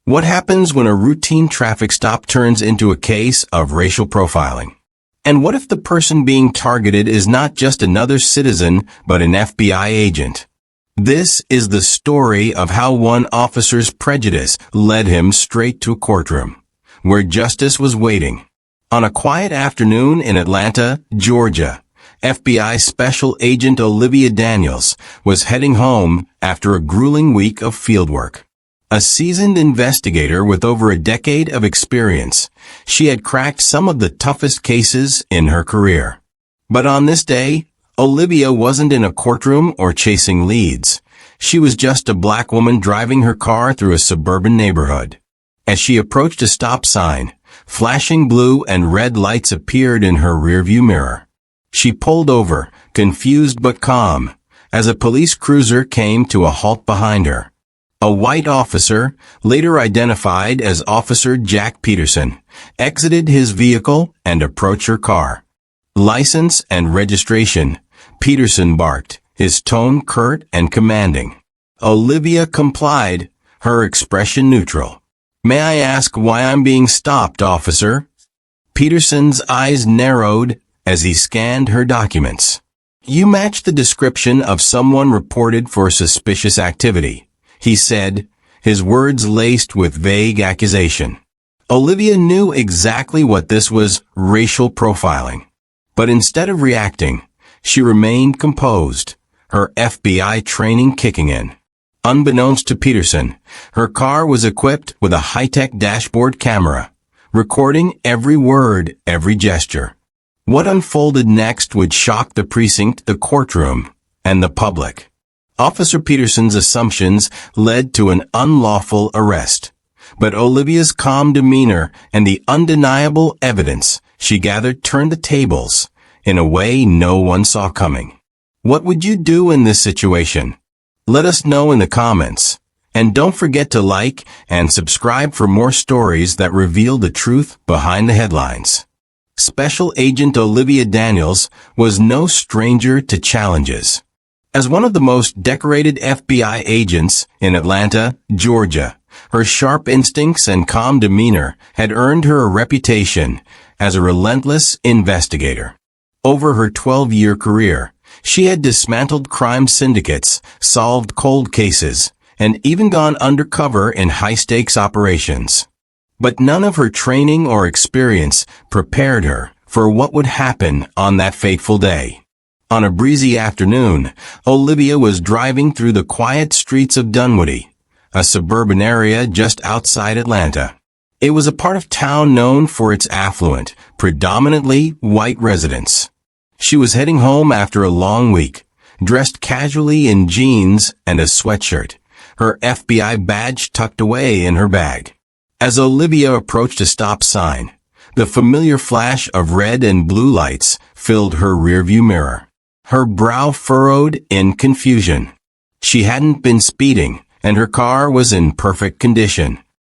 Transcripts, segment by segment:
What happens when a routine traffic stop turns into a case of racial profiling? And what if the person being targeted is not just another citizen, but an FBI agent? This is the story of how one officer's prejudice led him straight to a courtroom, where justice was waiting. On a quiet afternoon in Atlanta, Georgia, FBI Special Agent Olivia Daniels was heading home after a grueling week of fieldwork. A seasoned investigator with over a decade of experience, she had cracked some of the toughest cases in her career. But on this day, Olivia wasn't in a courtroom or chasing leads. She was just a black woman driving her car through a suburban neighborhood. As she approached a stop sign, flashing blue and red lights appeared in her rearview mirror. She pulled over, confused but calm, as a police cruiser came to a halt behind her. A white officer, later identified as Officer Jack Peterson, exited his vehicle and approached her car. "License and registration," Peterson barked, his tone curt and commanding. Olivia complied, her expression neutral. "May I ask why I'm being stopped, officer?" Peterson's eyes narrowed as he scanned her documents. "You match the description of someone reported for suspicious activity," he said, his words laced with vague accusation. Olivia knew exactly what this was: racial profiling. But instead of reacting, she remained composed, her FBI training kicking in. Unbeknownst to Peterson, her car was equipped with a high-tech dashboard camera, recording every word, every gesture. What unfolded next would shock the precinct, the courtroom, and the public. Officer Peterson's assumptions led to an unlawful arrest, but Olivia's calm demeanor and the undeniable evidence she gathered turned the tables in a way no one saw coming. What would you do in this situation? Let us know in the comments. And don't forget to like and subscribe for more stories that reveal the truth behind the headlines. Special Agent Olivia Daniels was no stranger to challenges. As one of the most decorated FBI agents in Atlanta, Georgia, her sharp instincts and calm demeanor had earned her a reputation as a relentless investigator. Over her 12-year career, she had dismantled crime syndicates, solved cold cases, and even gone undercover in high-stakes operations. But none of her training or experience prepared her for what would happen on that fateful day. On a breezy afternoon, Olivia was driving through the quiet streets of Dunwoody, a suburban area just outside Atlanta. It was a part of town known for its affluent, predominantly white residents. She was heading home after a long week, dressed casually in jeans and a sweatshirt, her FBI badge tucked away in her bag. As Olivia approached a stop sign, the familiar flash of red and blue lights filled her rearview mirror. Her brow furrowed in confusion. She hadn't been speeding, and her car was in perfect condition.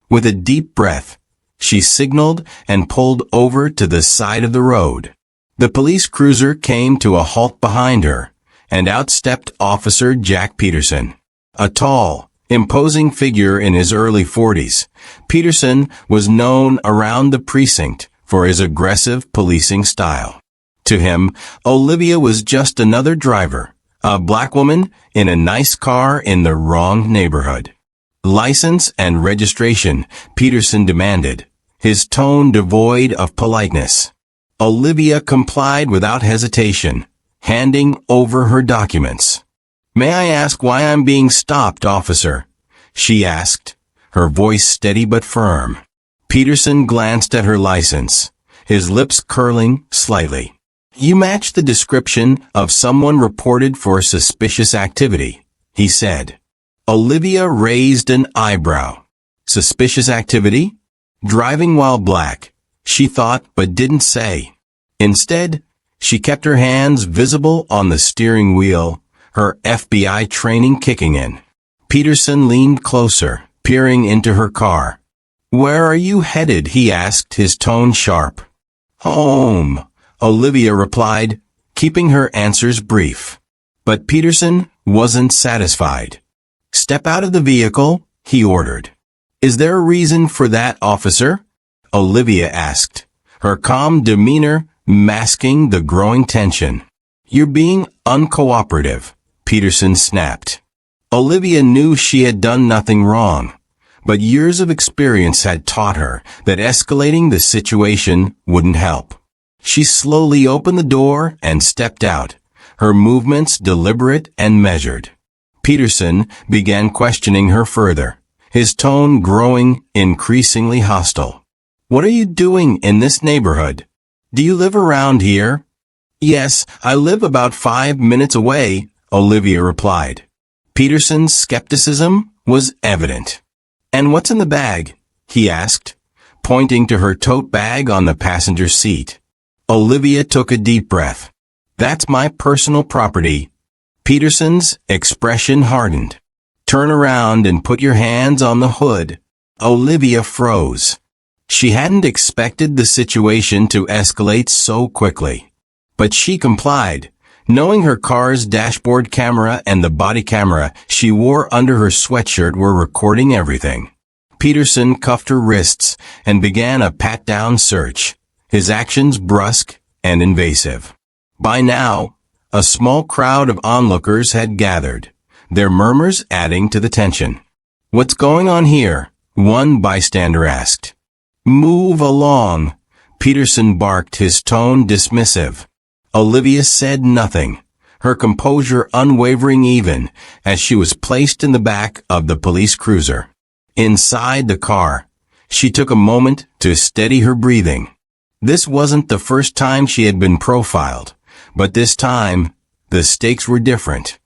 With a deep breath, she signaled and pulled over to the side of the road. The police cruiser came to a halt behind her, and out stepped Officer Jack Peterson. A tall, imposing figure in his early 40s, Peterson was known around the precinct for his aggressive policing style. To him, Olivia was just another driver, a black woman in a nice car in the wrong neighborhood. "License and registration," Peterson demanded, his tone devoid of politeness. Olivia complied without hesitation, handing over her documents. "May I ask why I'm being stopped, officer?" she asked, her voice steady but firm. Peterson glanced at her license, his lips curling slightly. "You match the description of someone reported for suspicious activity," he said. Olivia raised an eyebrow. Suspicious activity? Driving while black, she thought but didn't say. Instead, she kept her hands visible on the steering wheel, her FBI training kicking in. Peterson leaned closer, peering into her car. "Where are you headed?" he asked, his tone sharp. "Home," Olivia replied, keeping her answers brief. But Peterson wasn't satisfied. "Step out of the vehicle," he ordered. Is there a reason for that, officer? Olivia asked, her calm demeanor masking the growing tension. You're being uncooperative, Peterson snapped. Olivia knew she had done nothing wrong, but years of experience had taught her that escalating the situation wouldn't help. She slowly opened the door and stepped out, her movements deliberate and measured. Peterson began questioning her further, his tone growing increasingly hostile. What are you doing in this neighborhood? Do you live around here? Yes, I live about 5 minutes away, Olivia replied. Peterson's skepticism was evident. And what's in the bag? He asked, pointing to her tote bag on the passenger seat. Olivia took a deep breath. That's my personal property. Peterson's expression hardened. Turn around and put your hands on the hood. Olivia froze. She hadn't expected the situation to escalate so quickly. But she complied, knowing her car's dashboard camera and the body camera she wore under her sweatshirt were recording everything. Peterson cuffed her wrists and began a pat-down search, his actions brusque and invasive. By now, a small crowd of onlookers had gathered, their murmurs adding to the tension. What's going on here? One bystander asked. Move along, Peterson barked, his tone dismissive. Olivia said nothing, her composure unwavering even as she was placed in the back of the police cruiser. Inside the car, she took a moment to steady her breathing. This wasn't the first time she had been profiled, but this time, the stakes were different.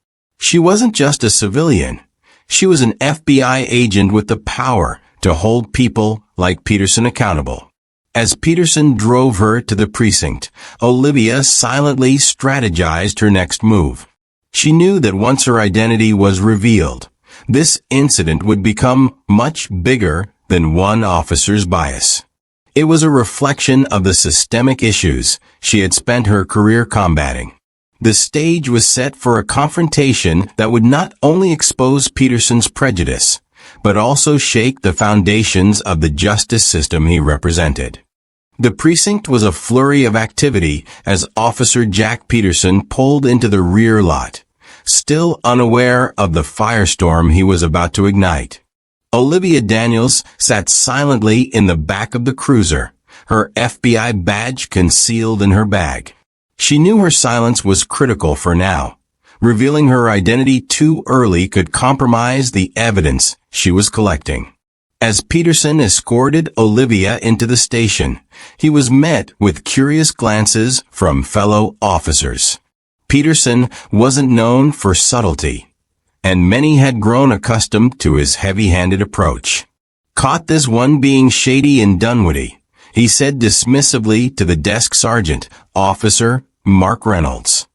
She wasn't just a civilian. She was an FBI agent with the power to hold people like Peterson accountable. As Peterson drove her to the precinct, Olivia silently strategized her next move. She knew that once her identity was revealed, this incident would become much bigger than one officer's bias. It was a reflection of the systemic issues she had spent her career combating. The stage was set for a confrontation that would not only expose Peterson's prejudice, but also shake the foundations of the justice system he represented. The precinct was a flurry of activity as Officer Jack Peterson pulled into the rear lot, still unaware of the firestorm he was about to ignite. Olivia Daniels sat silently in the back of the cruiser, her FBI badge concealed in her bag. She knew her silence was critical for now. Revealing her identity too early could compromise the evidence she was collecting. As Peterson escorted Olivia into the station, he was met with curious glances from fellow officers. Peterson wasn't known for subtlety, and many had grown accustomed to his heavy-handed approach. Caught this one being shady in Dunwoody, he said dismissively to the desk sergeant, Officer Mark Reynolds.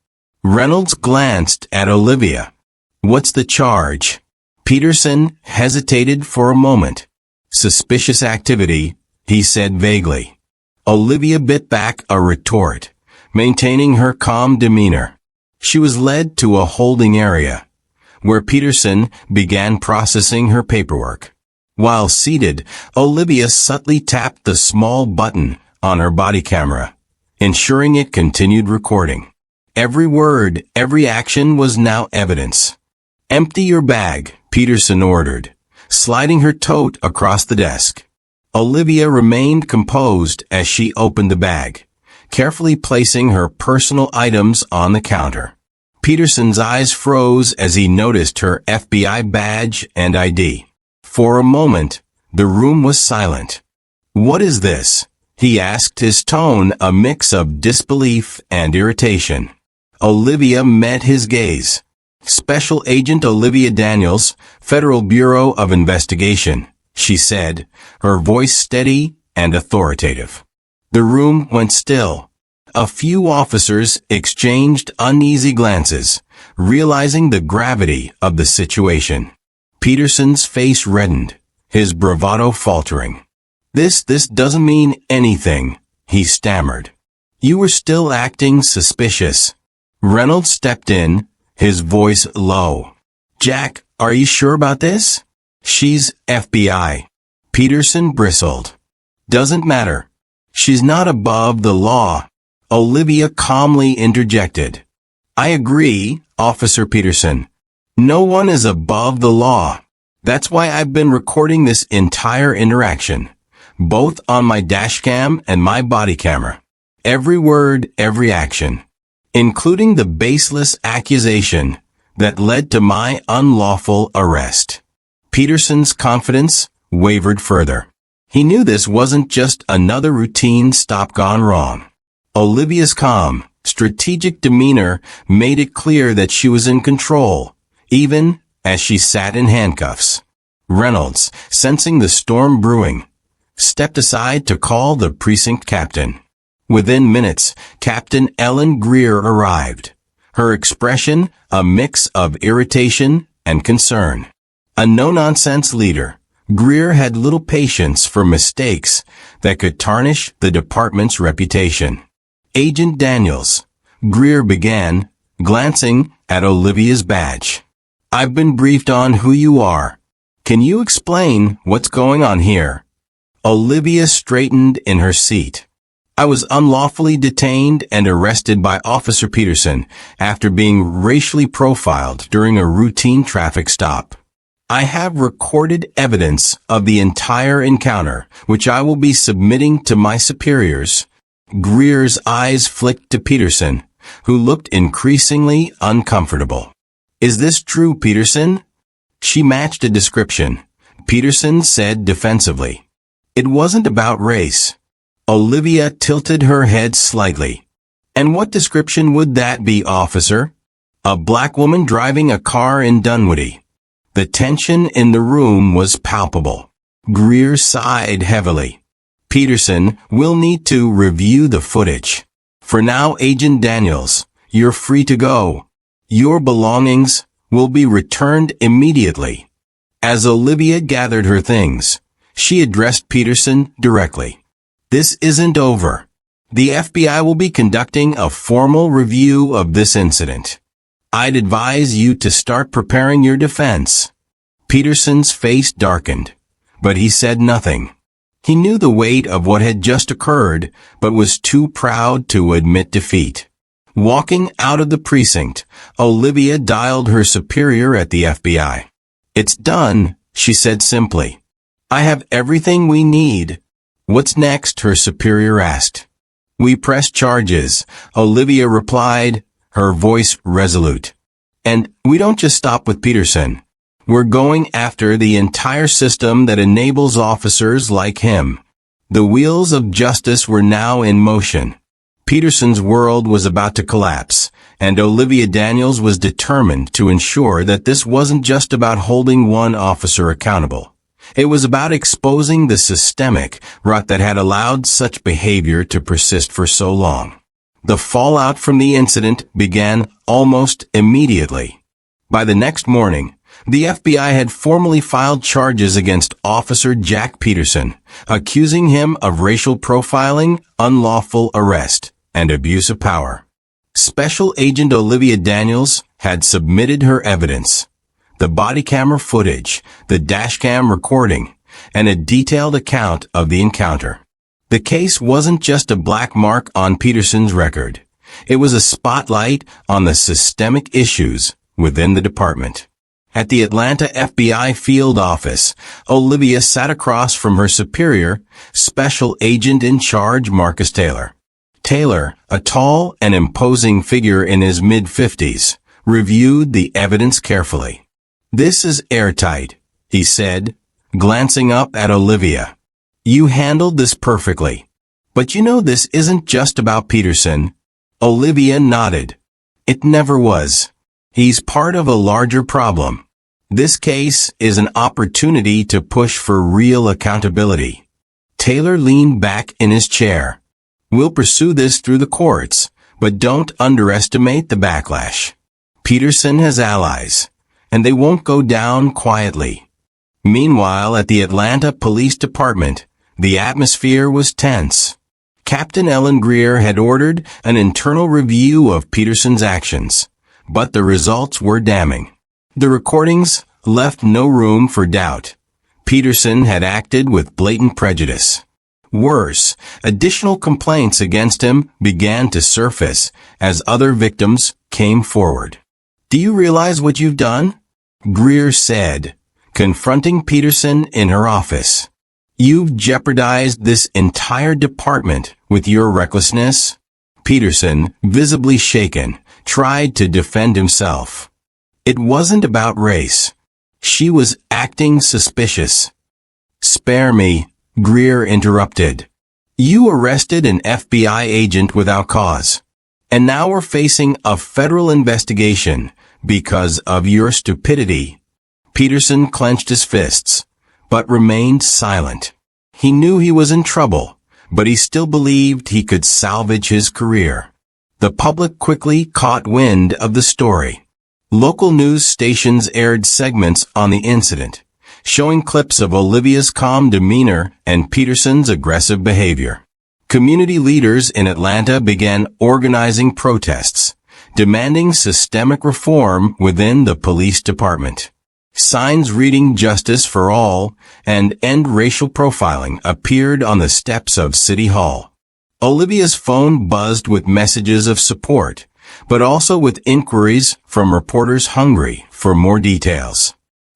Reynolds glanced at Olivia. What's the charge? Peterson hesitated for a moment. Suspicious activity, he said vaguely. Olivia bit back a retort, maintaining her calm demeanor. She was led to a holding area, where Peterson began processing her paperwork. While seated, Olivia subtly tapped the small button on her body camera, ensuring it continued recording. Every word, every action was now evidence. Empty your bag, Peterson ordered, sliding her tote across the desk. Olivia remained composed as she opened the bag, carefully placing her personal items on the counter. Peterson's eyes froze as he noticed her FBI badge and ID. For a moment, the room was silent. What is this? He asked, his tone a mix of disbelief and irritation. Olivia met his gaze. Special Agent Olivia Daniels, Federal Bureau of Investigation, she said, her voice steady and authoritative. The room went still. A few officers exchanged uneasy glances, realizing the gravity of the situation. Peterson's face reddened, his bravado faltering. This doesn't mean anything, he stammered. You were still acting suspicious. Reynolds stepped in, his voice low. Jack, are you sure about this? She's FBI. Peterson bristled. Doesn't matter. She's not above the law. Olivia calmly interjected. I agree, Officer Peterson. No one is above the law. That's why I've been recording this entire interaction, both on my dashcam and my body camera. Every word, every action, including the baseless accusation that led to my unlawful arrest. Peterson's confidence wavered further. He knew this wasn't just another routine stop gone wrong. Olivia's calm, strategic demeanor made it clear that she was in control, even as she sat in handcuffs. Reynolds, sensing the storm brewing, stepped aside to call the precinct captain. Within minutes, Captain Ellen Greer arrived, her expression a mix of irritation and concern. A no-nonsense leader, Greer had little patience for mistakes that could tarnish the department's reputation. Agent Daniels, Greer began, glancing at Olivia's badge. I've been briefed on who you are. Can you explain what's going on here? Olivia straightened in her seat. I was unlawfully detained and arrested by Officer Peterson after being racially profiled during a routine traffic stop. I have recorded evidence of the entire encounter, which I will be submitting to my superiors. Greer's eyes flicked to Peterson, who looked increasingly uncomfortable. Is this true, Peterson? She matched a description. Peterson said defensively. It wasn't about race. Olivia tilted her head slightly. And what description would that be, officer? A black woman driving a car in Dunwoody. The tension in the room was palpable. Greer sighed heavily. Peterson, we'll need to review the footage. For now, Agent Daniels, you're free to go. Your belongings will be returned immediately. As Olivia gathered her things, she addressed Peterson directly. This isn't over. The FBI will be conducting a formal review of this incident. I'd advise you to start preparing your defense. Peterson's face darkened, but he said nothing. He knew the weight of what had just occurred, but was too proud to admit defeat. Walking out of the precinct, Olivia dialed her superior at the FBI. It's done, she said simply. I have everything we need. What's next? Her superior asked. We press charges, Olivia replied, her voice resolute. And we don't just stop with Peterson. We're going after the entire system that enables officers like him. The wheels of justice were now in motion. Peterson's world was about to collapse, and Olivia Daniels was determined to ensure that this wasn't just about holding one officer accountable. It was about exposing the systemic rot that had allowed such behavior to persist for so long. The fallout from the incident began almost immediately. By the next morning, the FBI had formally filed charges against Officer Jack Peterson, accusing him of racial profiling, unlawful arrest, and abuse of power. Special Agent Olivia Daniels had submitted her evidence. The body camera footage, the dashcam recording, and a detailed account of the encounter. The case wasn't just a black mark on Peterson's record. It was a spotlight on the systemic issues within the department. At the Atlanta FBI field office, Olivia sat across from her superior, Special Agent in Charge Marcus Taylor. Taylor, a tall and imposing figure in his mid-50s, reviewed the evidence carefully. This is airtight, he said, glancing up at Olivia. You handled this perfectly. But you know this isn't just about Peterson. Olivia nodded. It never was. He's part of a larger problem. This case is an opportunity to push for real accountability. Taylor leaned back in his chair. We'll pursue this through the courts, but don't underestimate the backlash. Peterson has allies, and they won't go down quietly. Meanwhile, at the Atlanta Police Department, the atmosphere was tense. Captain Ellen Greer had ordered an internal review of Peterson's actions, but the results were damning. The recordings left no room for doubt. Peterson had acted with blatant prejudice. Worse, additional complaints against him began to surface as other victims came forward. "Do you realize what you've done?" Greer said, confronting Peterson in her office. "You've jeopardized this entire department with your recklessness." Peterson, visibly shaken, tried to defend himself. It wasn't about race. She was acting suspicious. "Spare me," Greer interrupted. "You arrested an FBI agent without cause. And now we're facing a federal investigation because of your stupidity." Peterson clenched his fists, but remained silent. He knew he was in trouble, but he still believed he could salvage his career. The public quickly caught wind of the story. Local news stations aired segments on the incident, showing clips of Olivia's calm demeanor and Peterson's aggressive behavior. Community leaders in Atlanta began organizing protests, demanding systemic reform within the police department. Signs reading "Justice for All" and "End Racial Profiling" appeared on the steps of City Hall. Olivia's phone buzzed with messages of support, but also with inquiries from reporters hungry for more details.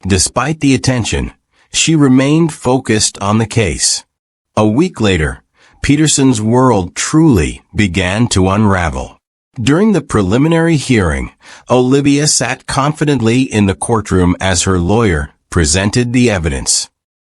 Despite the attention, she remained focused on the case. A week later, Peterson's world truly began to unravel. During the preliminary hearing, Olivia sat confidently in the courtroom as her lawyer presented the evidence.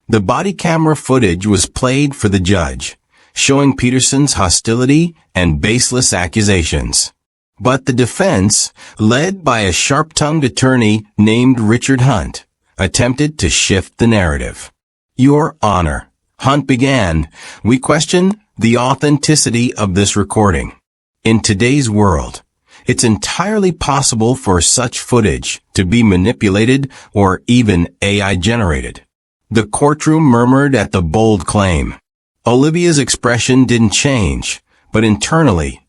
The body camera footage was played for the judge, showing Peterson's hostility and baseless accusations. But the defense, led by a sharp-tongued attorney named Richard Hunt, attempted to shift the narrative. "Your Honor," Hunt began, "we question the authenticity of this recording. In today's world, it's entirely possible for such footage to be manipulated or even AI generated." The courtroom murmured at the bold claim. Olivia's expression didn't change, but internally,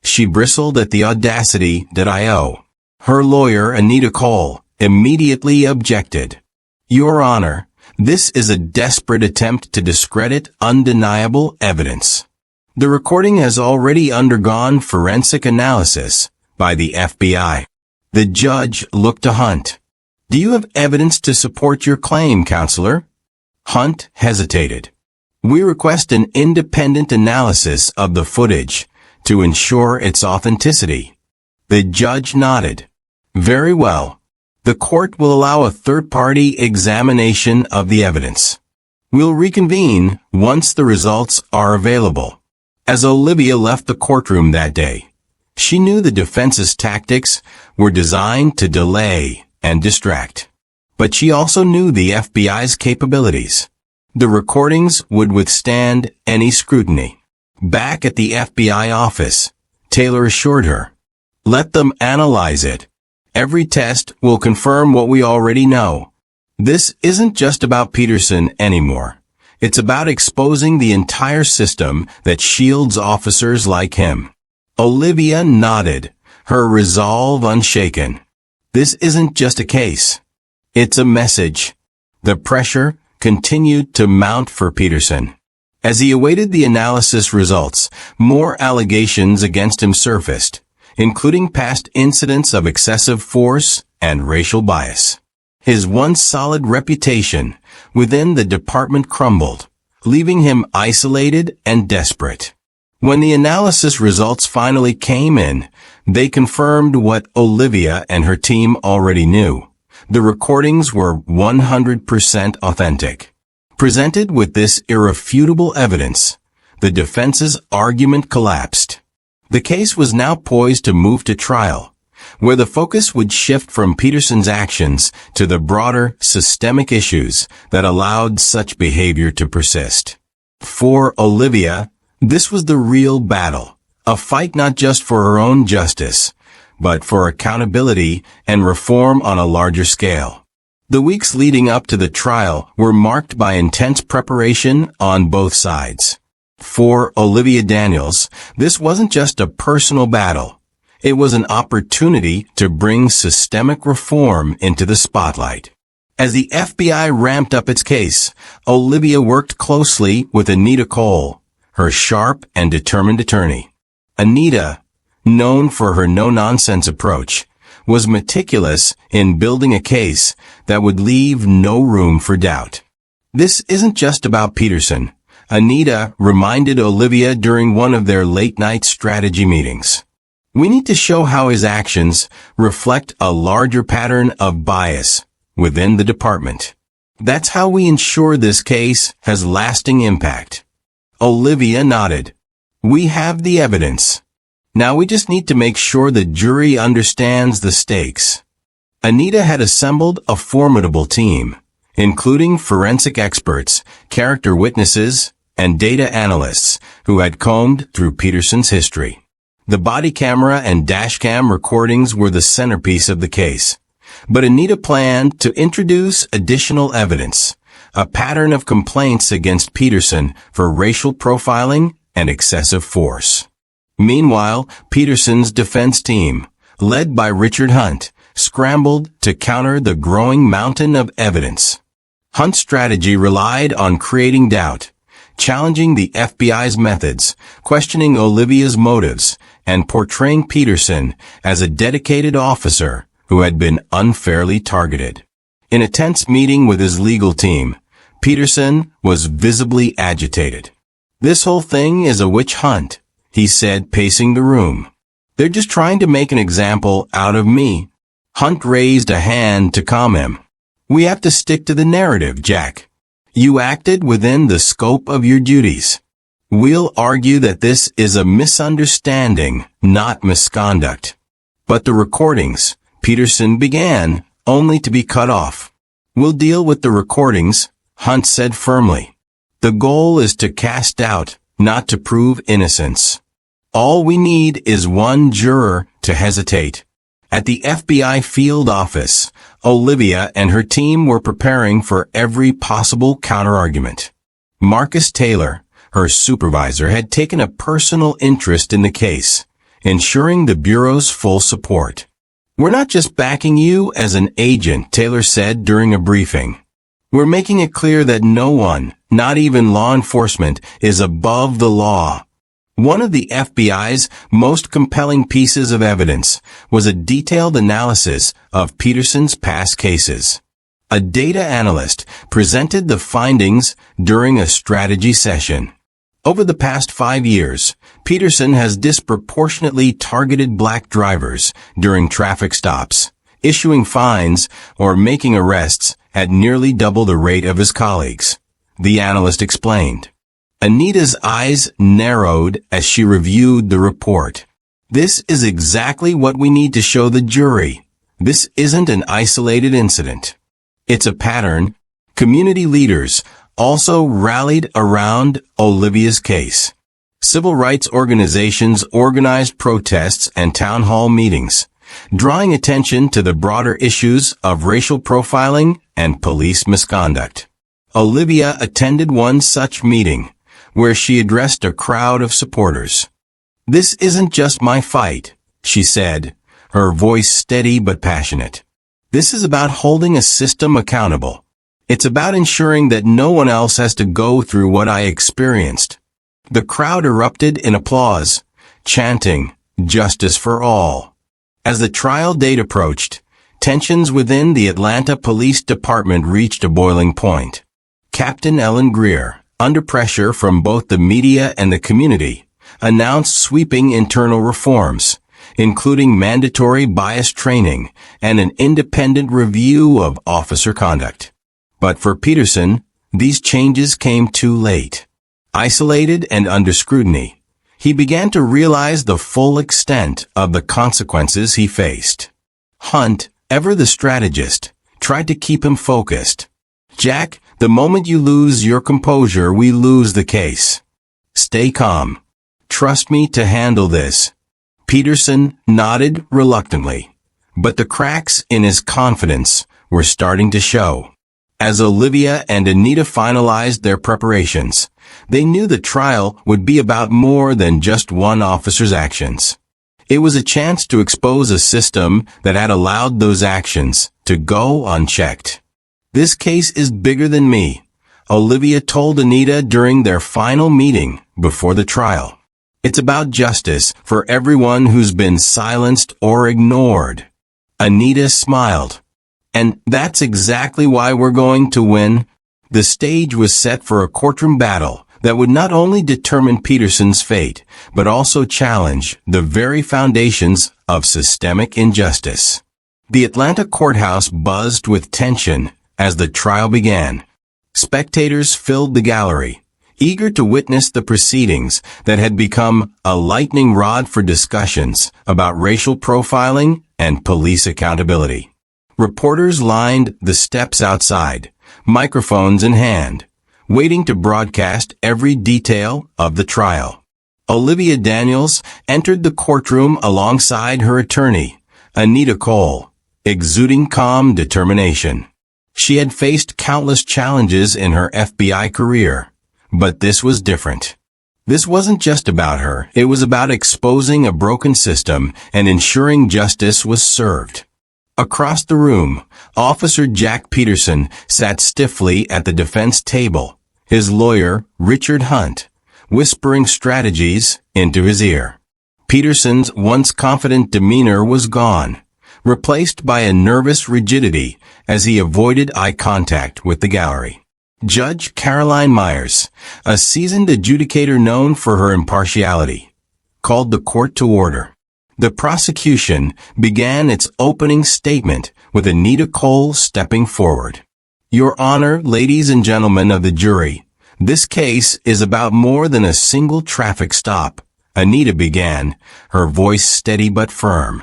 she bristled at the audacity that I.O. Her lawyer, Anita Cole, immediately objected. "Your Honor, this is a desperate attempt to discredit undeniable evidence. The recording has already undergone forensic analysis by the FBI." The judge looked to Hunt. "Do you have evidence to support your claim, Counselor?" Hunt hesitated. "We request an independent analysis of the footage to ensure its authenticity." The judge nodded. "Very well. The court will allow a third-party examination of the evidence. We'll reconvene once the results are available." As Olivia left the courtroom that day, she knew the defense's tactics were designed to delay and distract. But she also knew the FBI's capabilities. The recordings would withstand any scrutiny. Back at the FBI office, Taylor assured her, "Let them analyze it. Every test will confirm what we already know. This isn't just about Peterson anymore. It's about exposing the entire system that shields officers like him." Olivia nodded, her resolve unshaken. This isn't just a case. It's a message. The pressure continued to mount for Peterson. As he awaited the analysis results, more allegations against him surfaced, including past incidents of excessive force and racial bias. His once solid reputation within the department crumbled, leaving him isolated and desperate. When the analysis results finally came in, they confirmed what Olivia and her team already knew. The recordings were 100% authentic. Presented with this irrefutable evidence, the defense's argument collapsed. The case was now poised to move to trial, where the focus would shift from Peterson's actions to the broader systemic issues that allowed such behavior to persist. For Olivia, this was the real battle, a fight not just for her own justice, but for accountability and reform on a larger scale. The weeks leading up to the trial were marked by intense preparation on both sides. For Olivia Daniels, this wasn't just a personal battle. It was an opportunity to bring systemic reform into the spotlight. As the FBI ramped up its case, Olivia worked closely with Anita Cole, her sharp and determined attorney. Anita, known for her no-nonsense approach, was meticulous in building a case that would leave no room for doubt. This isn't just about Peterson, Anita reminded Olivia during one of their late-night strategy meetings. We need to show how his actions reflect a larger pattern of bias within the department. That's how we ensure this case has lasting impact. Olivia nodded. We have the evidence. Now we just need to make sure the jury understands the stakes. Anita had assembled a formidable team, including forensic experts, character witnesses, and data analysts who had combed through Peterson's history. The body camera and dashcam recordings were the centerpiece of the case. But Anita planned to introduce additional evidence, a pattern of complaints against Peterson for racial profiling and excessive force. Meanwhile, Peterson's defense team, led by Richard Hunt, scrambled to counter the growing mountain of evidence. Hunt's strategy relied on creating doubt, challenging the FBI's methods, questioning Olivia's motives, and portraying Peterson as a dedicated officer who had been unfairly targeted. In a tense meeting with his legal team, Peterson was visibly agitated. This whole thing is a witch hunt, he said, pacing the room. They're just trying to make an example out of me. Hunt raised a hand to calm him. We have to stick to the narrative, Jack. You acted within the scope of your duties. We'll argue that this is a misunderstanding, not misconduct. But the recordings, Peterson began, only to be cut off. We'll deal with the recordings, Hunt said firmly. The goal is to cast doubt, not to prove innocence. All we need is one juror to hesitate. At the FBI field office, Olivia and her team were preparing for every possible counterargument. Marcus Taylor, her supervisor, had taken a personal interest in the case, ensuring the Bureau's full support. We're not just backing you as an agent, Taylor said during a briefing. We're making it clear that no one, not even law enforcement, is above the law. One of the FBI's most compelling pieces of evidence was a detailed analysis of Peterson's past cases. A data analyst presented the findings during a strategy session. Over the past 5 years, Peterson has disproportionately targeted black drivers during traffic stops, issuing fines or making arrests at nearly double the rate of his colleagues, the analyst explained. Anita's eyes narrowed as she reviewed the report. This is exactly what we need to show the jury. This isn't an isolated incident. It's a pattern. Community leaders also rallied around Olivia's case. Civil rights organizations organized protests and town hall meetings, drawing attention to the broader issues of racial profiling and police misconduct. Olivia attended one such meeting, where she addressed a crowd of supporters. This isn't just my fight, she said, her voice steady but passionate. This is about holding a system accountable. It's about ensuring that no one else has to go through what I experienced. The crowd erupted in applause, chanting, "Justice for all." As the trial date approached, tensions within the Atlanta Police Department reached a boiling point. Captain Ellen Greer, under pressure from both the media and the community, announced sweeping internal reforms, including mandatory bias training and an independent review of officer conduct. But for Peterson, these changes came too late. Isolated and under scrutiny, he began to realize the full extent of the consequences he faced. Hunt, ever the strategist, tried to keep him focused. Jack, the moment you lose your composure, we lose the case. Stay calm. Trust me to handle this. Peterson nodded reluctantly, but the cracks in his confidence were starting to show. As Olivia and Anita finalized their preparations, they knew the trial would be about more than just one officer's actions. It was a chance to expose a system that had allowed those actions to go unchecked. "This case is bigger than me," Olivia told Anita during their final meeting before the trial. "It's about justice for everyone who's been silenced or ignored." Anita smiled. "And that's exactly why we're going to win." The stage was set for a courtroom battle that would not only determine Peterson's fate, but also challenge the very foundations of systemic injustice. The Atlanta courthouse buzzed with tension as the trial began. Spectators filled the gallery, eager to witness the proceedings that had become a lightning rod for discussions about racial profiling and police accountability. Reporters lined the steps outside, microphones in hand, waiting to broadcast every detail of the trial. Olivia Daniels entered the courtroom alongside her attorney, Anita Cole, exuding calm determination. She had faced countless challenges in her FBI career, but this was different. This wasn't just about her, it was about exposing a broken system and ensuring justice was served. Across the room, Officer Jack Peterson sat stiffly at the defense table, his lawyer, Richard Hunt, whispering strategies into his ear. Peterson's once confident demeanor was gone, replaced by a nervous rigidity as he avoided eye contact with the gallery. Judge Caroline Myers, a seasoned adjudicator known for her impartiality, called the court to order. The prosecution began its opening statement with Anita Cole stepping forward. "Your Honor, ladies and gentlemen of the jury, this case is about more than a single traffic stop," Anita began, her voice steady but firm.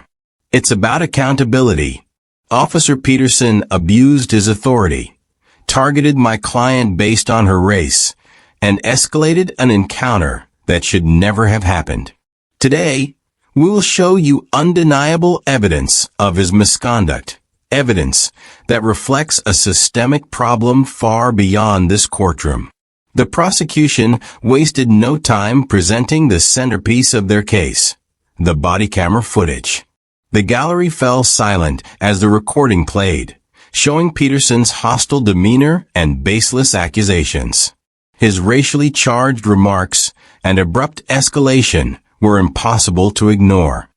"It's about accountability. Officer Peterson abused his authority, targeted my client based on her race, and escalated an encounter that should never have happened. Today, we will show you undeniable evidence of his misconduct, evidence that reflects a systemic problem far beyond this courtroom." The prosecution wasted no time presenting the centerpiece of their case, the body camera footage. The gallery fell silent as the recording played, showing Peterson's hostile demeanor and baseless accusations. His racially charged remarks and abrupt escalation were impossible to ignore.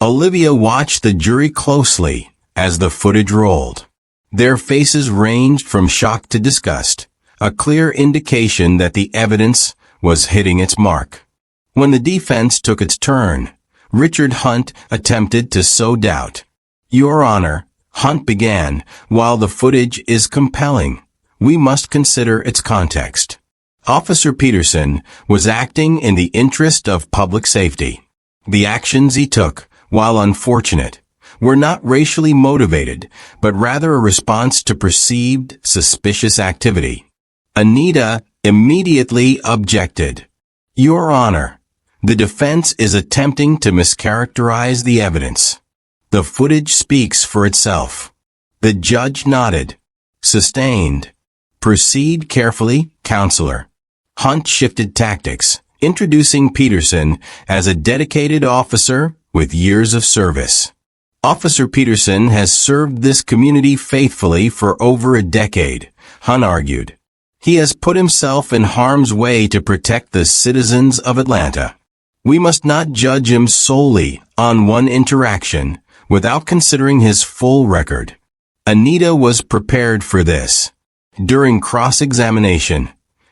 Olivia watched the jury closely as the footage rolled. Their faces ranged from shock to disgust, a clear indication that the evidence was hitting its mark. When the defense took its turn, Richard Hunt attempted to sow doubt. "Your Honor," Hunt began, "while the footage is compelling, we must consider its context. Officer Peterson was acting in the interest of public safety. The actions he took, while unfortunate, were not racially motivated, but rather a response to perceived suspicious activity." Anita immediately objected. "Your Honor, the defense is attempting to mischaracterize the evidence. The footage speaks for itself." The judge nodded. "Sustained. Proceed carefully, Counselor." Hunt shifted tactics, introducing Peterson as a dedicated officer with years of service. "Officer Peterson has served this community faithfully for over a decade," Hunt argued. "He has put himself in harm's way to protect the citizens of Atlanta. We must not judge him solely on one interaction without considering his full record." Anita was prepared for this. During cross-examination,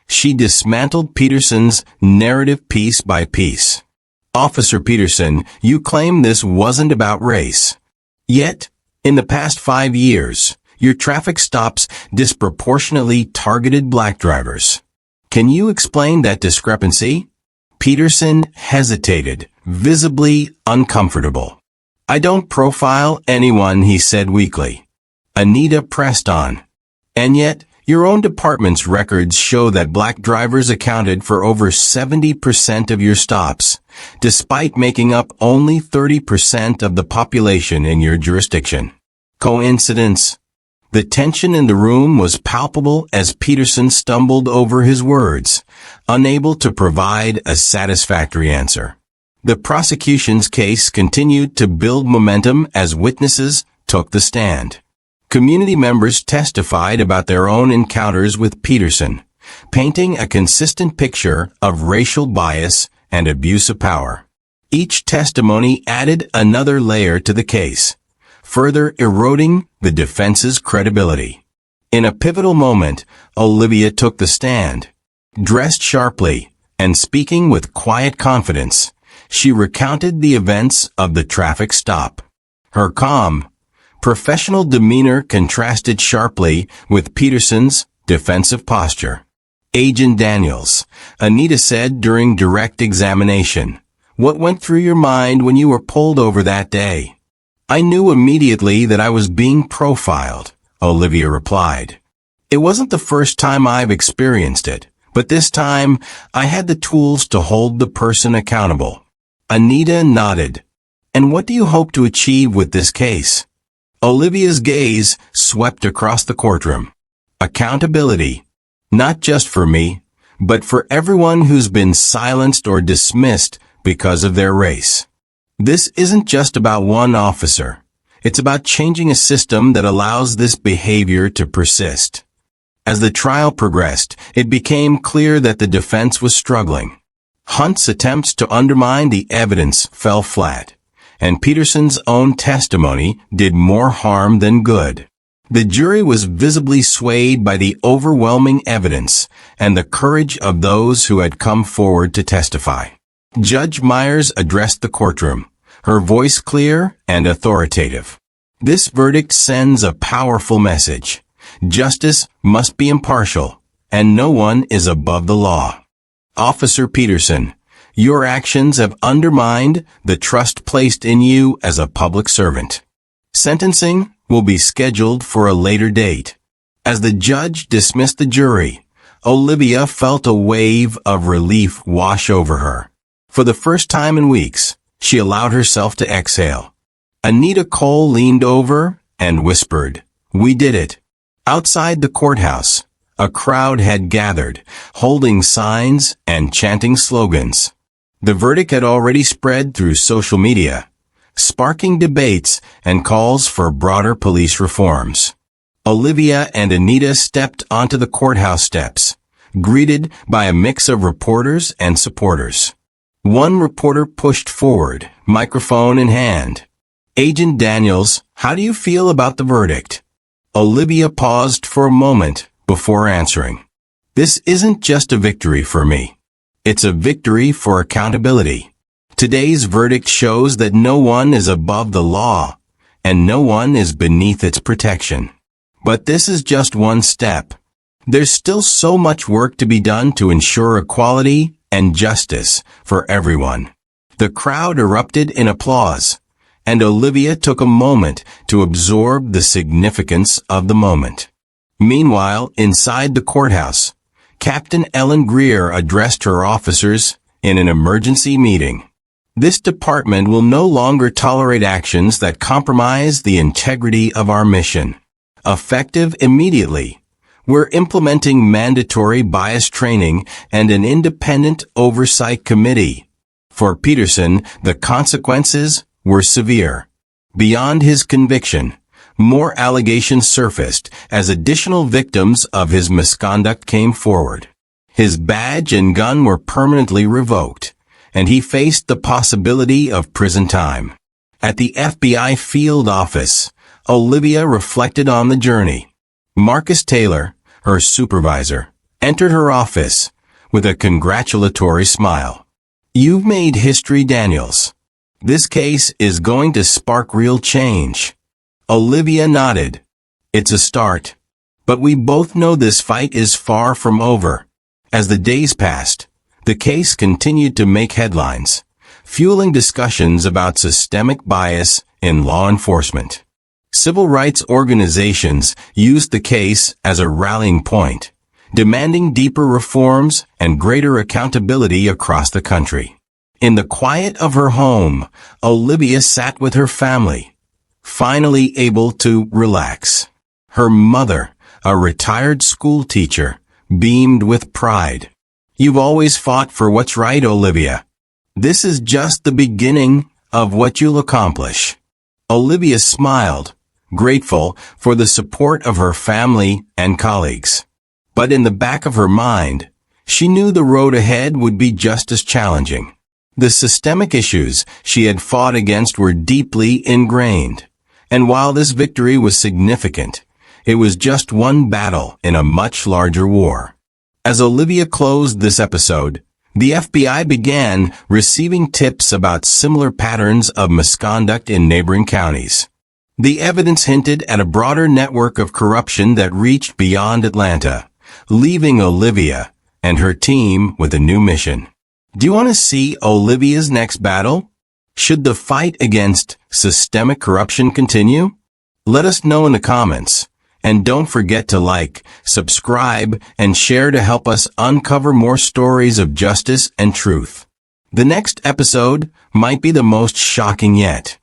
she dismantled Peterson's narrative piece by piece. "Officer Peterson, you claim this wasn't about race. Yet, in the past 5 years, your traffic stops disproportionately targeted black drivers. Can you explain that discrepancy?" Peterson hesitated, visibly uncomfortable. "I don't profile anyone," he said weakly. Anita pressed on. "And yet, your own department's records show that black drivers accounted for over 70% of your stops, despite making up only 30% of the population in your jurisdiction. Coincidence?" The tension in the room was palpable as Peterson stumbled over his words, unable to provide a satisfactory answer. The prosecution's case continued to build momentum as witnesses took the stand. Community members testified about their own encounters with Peterson, painting a consistent picture of racial bias and abuse of power. Each testimony added another layer to the case, further eroding the defense's credibility. In a pivotal moment, Olivia took the stand. Dressed sharply and speaking with quiet confidence, she recounted the events of the traffic stop. Her calm, professional demeanor contrasted sharply with Peterson's defensive posture. Agent Daniels, Anita said during direct examination, "What went through your mind when you were pulled over that day?" "I knew immediately that I was being profiled," Olivia replied. "It wasn't the first time I've experienced it, but this time I had the tools to hold the person accountable." Anita nodded. "And what do you hope to achieve with this case?" Olivia's gaze swept across the courtroom. "Accountability. Not just for me, but for everyone who's been silenced or dismissed because of their race. This isn't just about one officer. It's about changing a system that allows this behavior to persist." As the trial progressed, it became clear that the defense was struggling. Hunt's attempts to undermine the evidence fell flat, and Peterson's own testimony did more harm than good. The jury was visibly swayed by the overwhelming evidence and the courage of those who had come forward to testify. Judge Myers addressed the courtroom, her voice clear and authoritative. "This verdict sends a powerful message. Justice must be impartial, and no one is above the law. Officer Peterson, your actions have undermined the trust placed in you as a public servant. Sentencing will be scheduled for a later date." As the judge dismissed the jury, Olivia felt a wave of relief wash over her. For the first time in weeks, she allowed herself to exhale. Anita Cole leaned over and whispered, "We did it." Outside the courthouse, a crowd had gathered, holding signs and chanting slogans. The verdict had already spread through social media, sparking debates and calls for broader police reforms. Olivia and Anita stepped onto the courthouse steps, greeted by a mix of reporters and supporters. One reporter pushed forward, microphone in hand. "Agent Daniels, how do you feel about the verdict?" Olivia paused for a moment before answering. "This isn't just a victory for me. It's a victory for accountability. Today's verdict shows that no one is above the law, and no one is beneath its protection. But this is just one step. There's still so much work to be done to ensure equality and justice for everyone." The crowd erupted in applause, and Olivia took a moment to absorb the significance of the moment. Meanwhile, inside the courthouse, Captain Ellen Greer addressed her officers in an emergency meeting. "This department will no longer tolerate actions that compromise the integrity of our mission. Effective immediately, we're implementing mandatory bias training and an independent oversight committee." For Peterson, the consequences were severe. Beyond his conviction, more allegations surfaced as additional victims of his misconduct came forward. His badge and gun were permanently revoked, and he faced the possibility of prison time. At the FBI field office, Olivia reflected on the journey. Marcus Taylor, her supervisor, entered her office with a congratulatory smile. "You've made history, Daniels. This case is going to spark real change." Olivia nodded. "It's a start. But we both know this fight is far from over." As the days passed, the case continued to make headlines, fueling discussions about systemic bias in law enforcement. Civil rights organizations used the case as a rallying point, demanding deeper reforms and greater accountability across the country. In the quiet of her home, Olivia sat with her family, finally able to relax. Her mother, a retired school teacher, beamed with pride. "You've always fought for what's right, Olivia. This is just the beginning of what you'll accomplish." Olivia smiled, grateful for the support of her family and colleagues. But in the back of her mind, she knew the road ahead would be just as challenging. The systemic issues she had fought against were deeply ingrained. And while this victory was significant, it was just one battle in a much larger war. As Olivia closed this episode, the FBI began receiving tips about similar patterns of misconduct in neighboring counties. The evidence hinted at a broader network of corruption that reached beyond Atlanta, leaving Olivia and her team with a new mission. Do you want to see Olivia's next battle? Should the fight against systemic corruption continue? Let us know in the comments. And don't forget to like, subscribe, and share to help us uncover more stories of justice and truth. The next episode might be the most shocking yet.